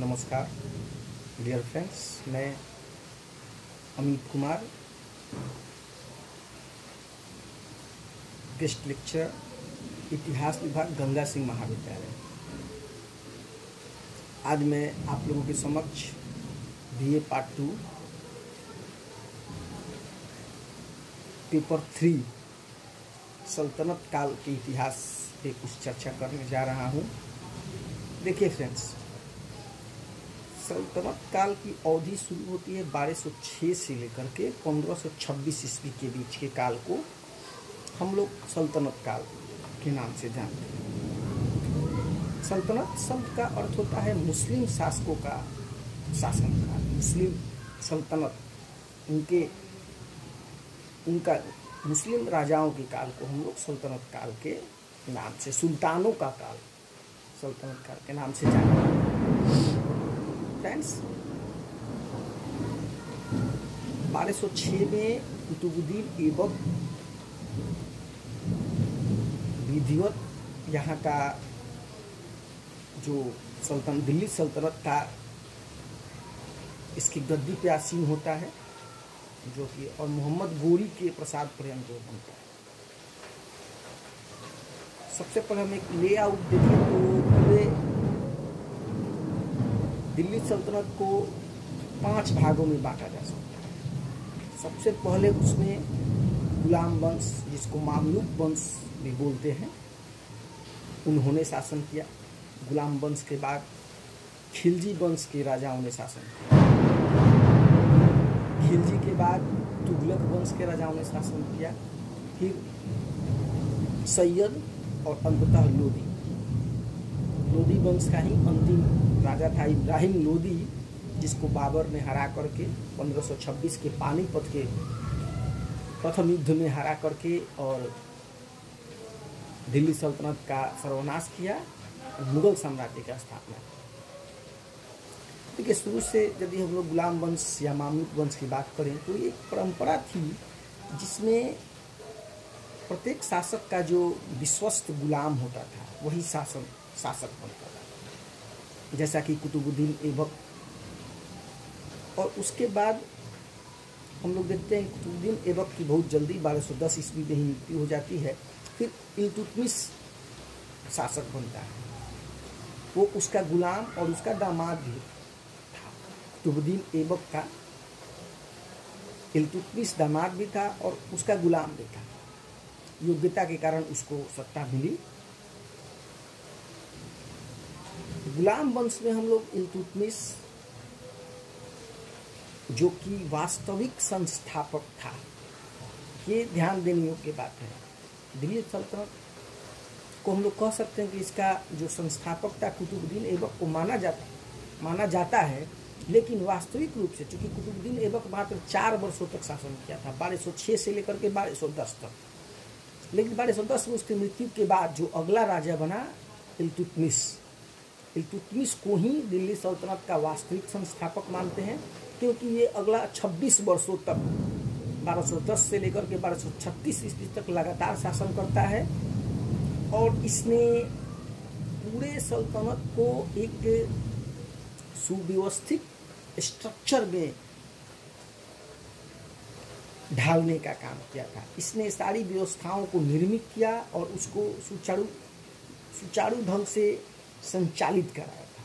नमस्कार dear friends, मैं Amit Kumar, guest lecture, इतिहास विभाग, गंगा सिंह महाविद्यालय। आज मैं आप लोगों के समक्ष बीए पार्ट 2 पेपर 3 सल्तनत काल के इतिहास पे कुछ चर्चा करने जा रहा हूँ। देखिए फ्रेंड्स, सल्तनत काल की अवधि शुरू होती है 1206 से लेकर के 1526 ईस्वी के बीच के काल को हम लोग सल्तनत काल के नाम से जानते हैं। सल्तनत शब्द का अर्थ होता है मुस्लिम शासकों का शासनकाल। मुस्लिम सल्तनत उनका मुस्लिम राजाओं के काल को हम लोग सल्तनत काल के नाम से, सुल्तानों का काल सल्तनत काल के नाम से जानते हैं। फ्रेंड्स, 1206 में कुतुबुद्दीन ऐबक विधिवत यहाँ का जो दिल्ली सल्तनत था इसकी गद्दी पे आसीन होता है, जो कि और मोहम्मद गोरी के प्रसाद पर्यंत बनता है। सबसे पहले हम एक लेआउट देखें तो पूरे दिल्ली सल्तनत को 5 भागों में बांटा जा सकता है। सबसे पहले उसमें गुलाम वंश, जिसको मामलुक वंश भी बोलते हैं, उन्होंने शासन किया। गुलाम वंश के बाद खिलजी वंश के राजाओं ने शासन किया। खिलजी के बाद तुगलक वंश के राजाओं ने शासन किया। फिर सैयद और अंततः लोदी वंश का ही अंतिम राजा था इब्राहिम लोदी, जिसको बाबर ने हरा करके 1526 के पानीपत के प्रथम युद्ध में हरा करके और दिल्ली सल्तनत का सर्वनाश किया और मुगल साम्राज्य की स्थापना की। देखिए, शुरू से यदि हम लोग गुलाम वंश या मामलुक वंश की बात करें तो ये एक परंपरा थी जिसमें प्रत्येक शासक का जो विश्वस्त गुलाम होता था वही शासक बनता था, जैसा कि कुतुबुद्दीन ऐबक। और उसके बाद हम लोग देखते हैं कुतुबुद्दीन ऐबक की बहुत जल्दी 1210 ईस्वी में ही मृत्यु हो जाती है। फिर इल्तुतमिश शासक बनता है, वो उसका गुलाम और उसका दामाद भी था। कुतुबुद्दीन ऐबक का इल्तुतमिश दामाद भी था और उसका गुलाम भी था। योग्यता के कारण उसको सत्ता मिली। गुलाम वंश में हम लोग इल्तुतमिश, जो कि वास्तविक संस्थापक था, ये ध्यान देने योग्य बात है। दिल्ली सल्तनत को हम लोग कह सकते हैं कि इसका जो संस्थापक था कुतुबुद्दीन ऐबक को माना जाता है, लेकिन वास्तविक रूप से चूंकि कुतुबुद्दीन ऐबक मात्र 4 वर्षों तक शासन किया था, 1206 से लेकर के 1210 तक। लेकिन 1210 में उसकी मृत्यु के बाद जो अगला राजा बना इल्तुतमिश को ही दिल्ली सल्तनत का वास्तविक संस्थापक मानते हैं, क्योंकि ये अगला 26 वर्षों तक 1210 से लेकर के 1236 ईस्वी तक लगातार शासन करता है और इसने पूरे सल्तनत को एक सुव्यवस्थित स्ट्रक्चर में ढालने का काम किया था। इसने सारी व्यवस्थाओं को निर्मित किया और उसको सुचारू ढंग से संचालित कराया था।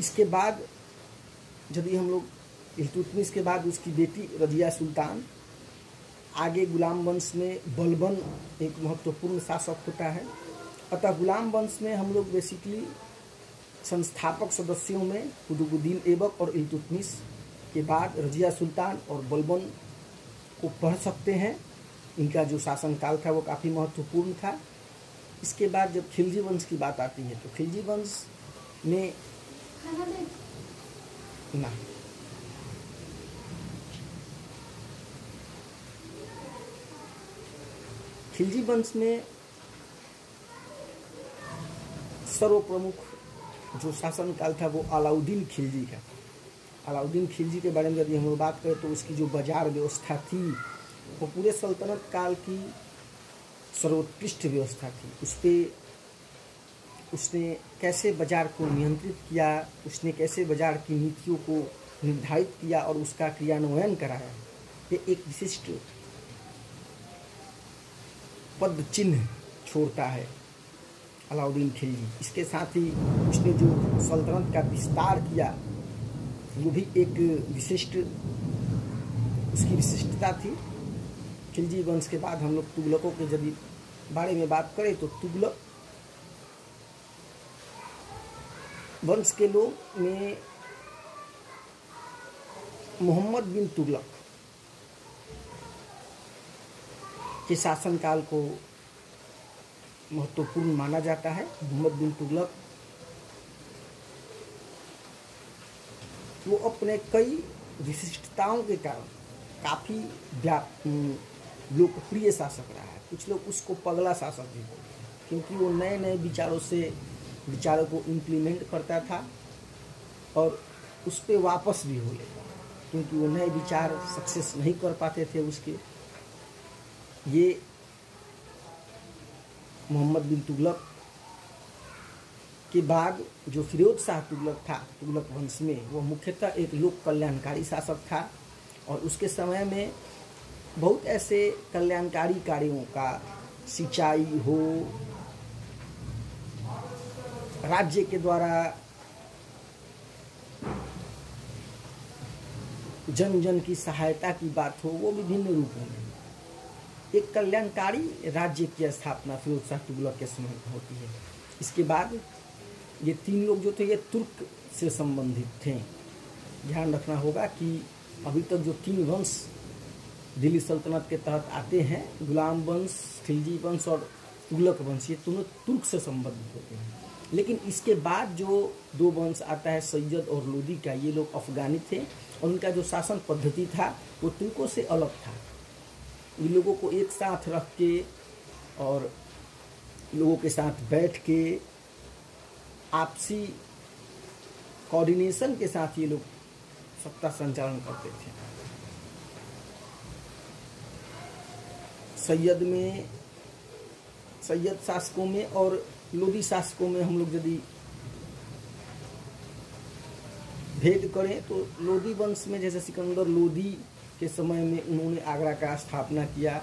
इसके बाद यदि हम लोग इल्तुतमिश के बाद उसकी बेटी रजिया सुल्तान, आगे गुलाम वंश में बलबन एक महत्वपूर्ण शासक होता है। अतः गुलाम वंश में हम लोग बेसिकली संस्थापक सदस्यों में कुतुबुद्दीन ऐबक और इल्तुतमिश के बाद रजिया सुल्तान और बलबन को पढ़ सकते हैं। इनका जो शासनकाल था वो काफ़ी महत्वपूर्ण था। इसके बाद जब खिलजी वंश की बात आती है तो खिलजी वंश में खिलजी वंश में सर्वप्रमुख जो शासनकाल था वो अलाउद्दीन खिलजी का। अलाउद्दीन खिलजी के बारे में यदि हम लोग बात करें तो उसकी जो बाजार व्यवस्था थी वो पूरे सल्तनत काल की सर्वोत्कृष्ट व्यवस्था थी। उसने कैसे बाजार को नियंत्रित किया, उसने कैसे बाजार की नीतियों को निर्धारित किया और उसका क्रियान्वयन कराया, ये एक विशिष्ट पद चिन्ह छोड़ता है अलाउद्दीन खिलजी। इसके साथ ही उसने जो सल्तनत का विस्तार किया वो भी एक विशिष्ट, उसकी विशिष्टता थी। खिलजी वंश के बाद हम लोग तुगलकों के यदि बारे में बात करें तो तुगलक वंश के लोग में मोहम्मद बिन तुगलक के शासनकाल को महत्वपूर्ण माना जाता है। मोहम्मद बिन तुगलक वो अपने कई विशिष्टताओं के कारण काफ़ी लोकप्रिय शासक रहा है। कुछ लोग उसको पगला शासक भी बोलते हैं, क्योंकि वो नए नए विचारों को इम्प्लीमेंट करता था और उस पर वापस भी हो लेता, क्योंकि वो नए विचार सक्सेस नहीं कर पाते थे उसके। ये मोहम्मद बिन तुगलक के बाद जो फिरोज शाह तुगलक था तुगलक वंश में, वो मुख्यतः एक लोक कल्याणकारी शासक था और उसके समय में बहुत ऐसे कल्याणकारी कार्यों का, सिंचाई हो, राज्य के द्वारा जन जन की सहायता की बात हो, वो विभिन्न रूपों में एक कल्याणकारी राज्य की स्थापना फिरोज शाह तुगलक के समय होती है। इसके बाद ये तीन लोग जो थे ये तुर्क से संबंधित थे। ध्यान रखना होगा कि अभी तक जो तीन वंश दिल्ली सल्तनत के तहत आते हैं, गुलाम वंश, खिलजी वंश और तुगलक वंश, ये दोनों तुर्क से संबंधित होते हैं। लेकिन इसके बाद जो दो वंश आता है सैयद और लोदी का, ये लोग अफगानी थे और उनका जो शासन पद्धति था वो तुर्कों से अलग था। इन लोगों को एक साथ रख के और लोगों के साथ बैठ के आपसी कोऑर्डिनेशन के साथ ये लोग सत्ता संचालन करते थे। सैयद शासकों में और लोदी शासकों में हम लोग यदि भेद करें तो लोदी वंश में जैसे सिकंदर लोदी के समय में उन्होंने आगरा का स्थापना किया,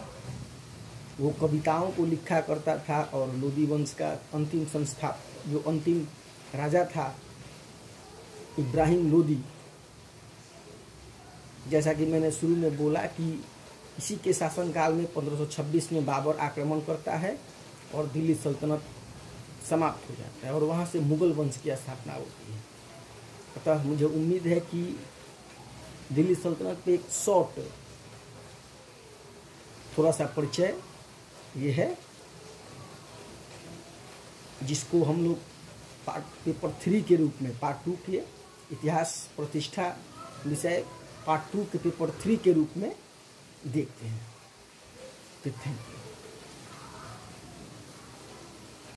वो कविताओं को लिखा करता था। और लोदी वंश का अंतिम राजा था इब्राहिम लोदी। जैसा कि मैंने शुरू में बोला कि इसी के शासनकाल में 1526 में बाबर आक्रमण करता है और दिल्ली सल्तनत समाप्त हो जाता है और वहाँ से मुगल वंश की स्थापना होती है। अतः मुझे उम्मीद है कि दिल्ली सल्तनत पे एक शॉर्ट थोड़ा सा परिचय ये है, जिसको हम लोग पेपर 3 के रूप में, पार्ट 2 के इतिहास प्रतिष्ठा विषय पार्ट 2 के पेपर 3 के रूप में देखते हैं। Thank you.